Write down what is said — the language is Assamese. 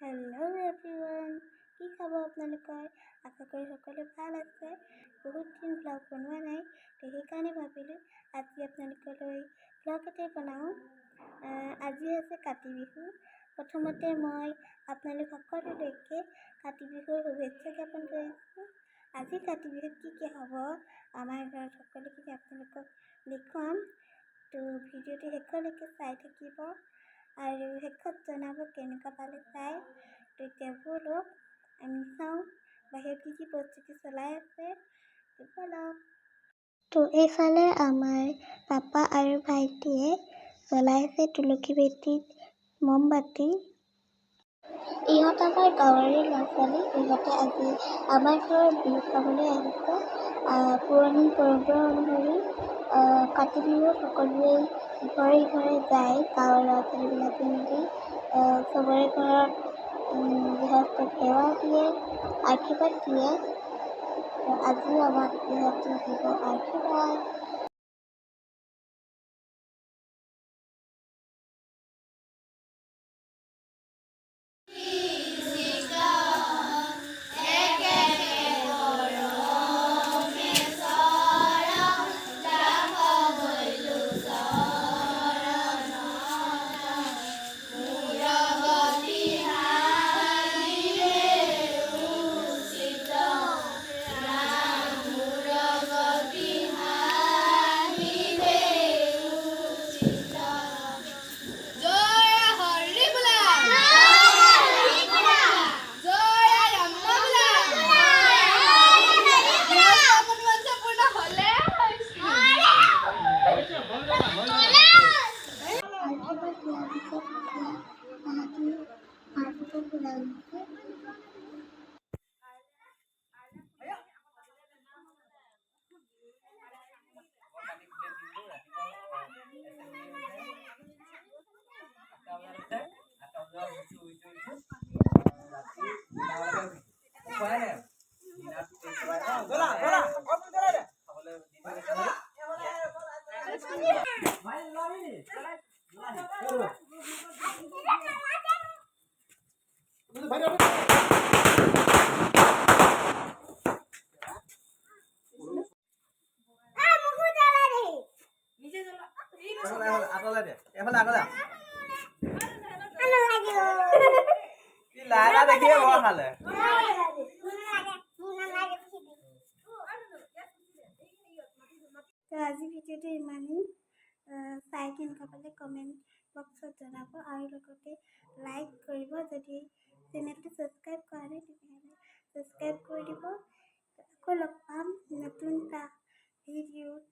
হেল্ল' এভৰিৱান, কি খবৰ আপোনালোকৰ? আশা কৰি সকলো ভাল আছে। বহুত দিন ব্লগ বনোৱা নাই, তো সেইকাৰণে ভাবিলোঁ আজি আপোনালোকলৈ ব্লগ এটাই বনাওঁ। আজি হৈছে কাতি বিহু। প্ৰথমতে মই আপোনালোক সকলোলৈকে কাতি বিহুৰ শুভেচ্ছা জ্ঞাপন কৰিছোঁ। আজি কাতি বিহুত কি হ'ব আমাৰ ঘৰত সকলোখিনি আপোনালোকক দেখুৱাম। তো ভিডিঅ'টো শেষলৈকে চাই থাকিব আৰু শেষত জনাব কেনেকুৱা পালে চাই। তো এতিয়া ব'লক আমি চাওঁ বাহিৰত কি প্ৰস্তুতি চলাই আছে। তো এইফালে আমাৰ পাপা আৰু ভাইটিয়ে জ্বলাইছে তুলসী ভেটিত মমবাতি। ইহঁত আমাৰ গাঁৱৰে ল'ৰা ছোৱালী। ইহঁতে আজি আমাৰ ঘৰত বিহু খাবলৈ আহিছে। পুৰণি পৰম্পৰা অনুসৰি কাতি বিহুত সকলোৱে ঘৰে ঘৰে যায়, গাঁৱৰ ল'ৰা ছোৱালীবিলাকে মিলি চবৰে ঘৰত গৃহস্থক সেৱা দিয়ে, আশীৰ্বাদ দিয়ে। আজিও আমাক ইহঁতে দিব আশীৰ্বাদ। তো আজি ভিডিঅ'টো ইমানেই। চাই কেনেকুৱা পালে কমেণ্ট বক্সত জনাব আৰু লগতে লাইক কৰিব। যদি চেনেলটো ছাবস্ক্ৰাইব কৰা নাই তেতিয়াহ'লে ছাবস্ক্ৰাইব কৰি দিব। আকৌ লগ পাম নতুন এটা ভিডিঅ'ত।